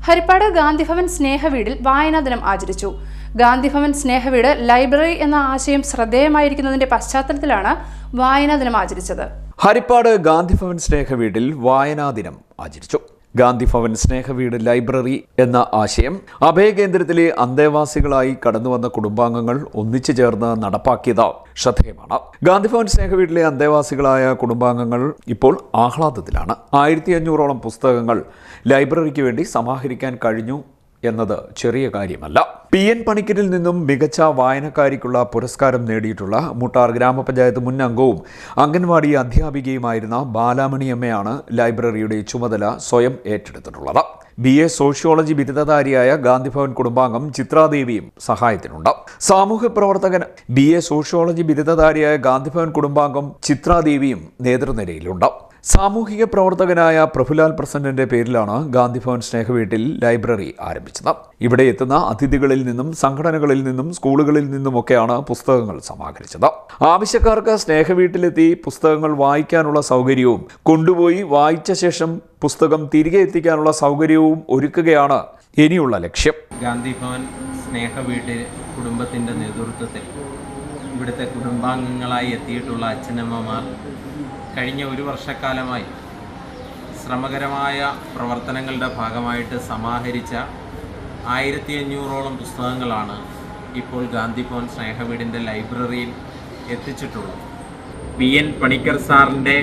ഹരിപ്പാട് ഗാന്ധിഭവൻ സ്നേഹവീടിൽ വായനാ ദിനം ആചരിച്ചു. ഗാന്ധിഭവൻ സ്നേഹവീട് ലൈബ്രറി എന്ന ആശയം ശ്രദ്ധേയമായിരിക്കുന്നതിന്റെ പശ്ചാത്തലത്തിലാണ് വായനാ ദിനം ആചരിച്ചത്. ഹരിപ്പാട് ഗാന്ധിഭവൻ സ്നേഹവീടിൽ വായനാ ദിനം ആചരിച്ചു. ഗാന്ധിഭവൻ സ്നേഹവീട് ലൈബ്രറി എന്ന ആശയം അഭയകേന്ദ്രത്തിലെ അന്തേവാസികളായി കടന്നുവന്ന കുടുംബാംഗങ്ങൾ ഒന്നിച്ചു ചേർന്ന് നടപ്പാക്കിയത് ശ്രദ്ധേയമാണ്. ഗാന്ധിഭവൻ സ്നേഹവീട്ടിലെ അന്തേവാസികളായ കുടുംബാംഗങ്ങൾ ഇപ്പോൾ ആഹ്ലാദത്തിലാണ്. 1500ഓളം പുസ്തകങ്ങൾ ലൈബ്രറിക്ക് വേണ്ടി സമാഹരിക്കാൻ കഴിഞ്ഞു എന്നത് ചെറിയ കാര്യമല്ല. PN പണിക്കരിൽ നിന്നും മികച്ച വായനക്കാരിക്കുള്ള പുരസ്കാരം നേടിയിട്ടുള്ള മുട്ടാർ ഗ്രാമപഞ്ചായത്ത് മുൻ അംഗവും അംഗൻവാടി അധ്യാപികയുമായിരുന്ന ബാലാമണിയമ്മയാണ് ലൈബ്രറിയുടെ ചുമതല സ്വയം ഏറ്റെടുത്തിട്ടുള്ളത്. BA സോഷ്യോളജി ബിരുദധാരിയായ ഗാന്ധിഭവൻ കുടുംബാംഗം ചിത്രാദേവിയും സഹായത്തിനുണ്ട്. സാമൂഹ്യ പ്രവർത്തകൻ BA സോഷ്യോളജി ബിരുദധാരിയായ ഗാന്ധിഭവൻ കുടുംബാംഗം ചിത്രാദേവിയും നേതൃനിരയിലുണ്ട്. സാമൂഹിക പ്രവർത്തകനായ പ്രഭുലാൽ പ്രസന്നന്റെ പേരിലാണ് ഗാന്ധിഭവൻ സ്നേഹവീട്ടിൽ ലൈബ്രറി ആരംഭിച്ചത്. ഇവിടെ എത്തുന്ന അതിഥികളിൽ നിന്നും സംഘടനകളിൽ നിന്നും സ്കൂളുകളിൽ നിന്നുമൊക്കെയാണ് പുസ്തകങ്ങൾ സമാഹരിച്ചത്. ആവശ്യക്കാർക്ക് സ്നേഹവീട്ടിലെത്തി പുസ്തകങ്ങൾ വായിക്കാനുള്ള സൗകര്യവും കൊണ്ടുപോയി വായിച്ച ശേഷം പുസ്തകം തിരികെ എത്തിക്കാനുള്ള സൗകര്യവും ഒരുക്കുകയാണ് ഇനിയുള്ള ലക്ഷ്യം. ഗാന്ധിഭവൻ സ്നേഹവീട്ടിൽ കുടുംബത്തിൻ്റെ നേതൃത്വത്തിൽ ഇവിടുത്തെ കുടുംബാംഗങ്ങളായി എത്തിയിട്ടുള്ള അച്ഛനമ്മമാർ കഴിഞ്ഞ ഒരു വർഷക്കാലമായി ശ്രമകരമായ പ്രവർത്തനങ്ങളുടെ ഭാഗമായിട്ട് സമാഹരിച്ച 1500ഓളം പുസ്തകങ്ങളാണ് ഇപ്പോൾ ഗാന്ധിഭവൻ സ്നേഹവീടിൻ്റെ ലൈബ്രറിയിൽ എത്തിച്ചിട്ടുള്ളത്. PN പണിക്കർ സാറിൻ്റെ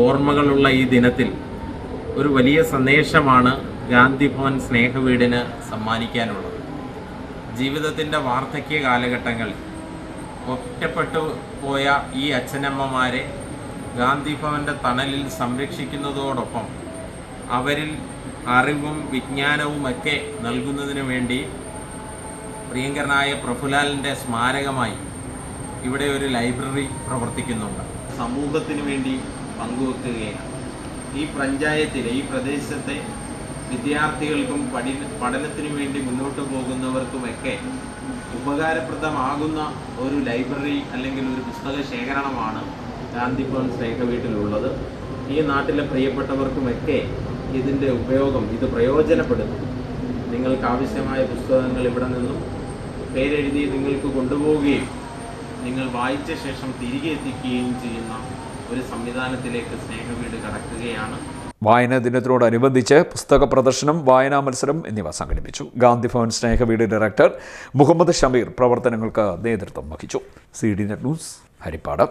ഓർമ്മകളുള്ള ഈ ദിനത്തിൽ ഒരു വലിയ സന്ദേശമാണ് ഗാന്ധിഭവൻ സ്നേഹവീടിന് സമ്മാനിക്കാനുള്ളത്. ജീവിതത്തിൻ്റെ വാർദ്ധക്യ കാലഘട്ടങ്ങളിൽ ഒറ്റപ്പെട്ടു പോയ ഈ അച്ഛനമ്മമാരെ ഗാന്ധിഭവൻ്റെ തണലിൽ സംരക്ഷിക്കുന്നതോടൊപ്പം അവരിൽ അറിവും വിജ്ഞാനവുമൊക്കെ നൽകുന്നതിന് വേണ്ടി പ്രിയങ്കരനായ പ്രഭുലാലിൻ്റെ സ്മാരകമായി ഇവിടെ ഒരു ലൈബ്രറി പ്രവർത്തിക്കുന്നുണ്ട്. സമൂഹത്തിന് വേണ്ടി പങ്കുവെക്കുകയാണ്. ഈ പഞ്ചായത്തിലെ ഈ പ്രദേശത്തെ വിദ്യാർത്ഥികൾക്കും പഠനത്തിനു വേണ്ടി മുന്നോട്ട് പോകുന്നവർക്കുമൊക്കെ ഉപകാരപ്രദമാകുന്ന ഒരു ലൈബ്രറി അല്ലെങ്കിൽ ഒരു പുസ്തക ശേഖരണമാണ് ഗാന്ധിഭവൻ സ്നേഹവീട്ടിലുള്ളത്. ഈ നാട്ടിലെ പ്രിയപ്പെട്ടവർക്കുമൊക്കെ ഇതിൻ്റെ ഉപയോഗം ഇത് പ്രയോജനപ്പെടുന്നു. നിങ്ങൾക്ക് ആവശ്യമായ പുസ്തകങ്ങൾ ഇവിടെ നിന്നും പേരെഴുതി നിങ്ങൾക്ക് കൊണ്ടുപോവുകയും നിങ്ങൾ വായിച്ച ശേഷം തിരികെ എത്തിക്കുകയും ചെയ്യുന്ന ഒരു സംവിധാനത്തിലേക്ക് സ്നേഹവീട് കടക്കുകയാണ്. വായനാ ദിനത്തോടനുബന്ധിച്ച് പുസ്തക പ്രദർശനം, വായനാ മത്സരം എന്നിവ സംഘടിപ്പിച്ചു. ഗാന്ധിഭവൻ സ്നേഹവീട് ഡയറക്ടർ മുഹമ്മദ് ഷമീർ പ്രവർത്തനങ്ങൾക്ക് നേതൃത്വം വഹിച്ചു. CDNet news, Harippad.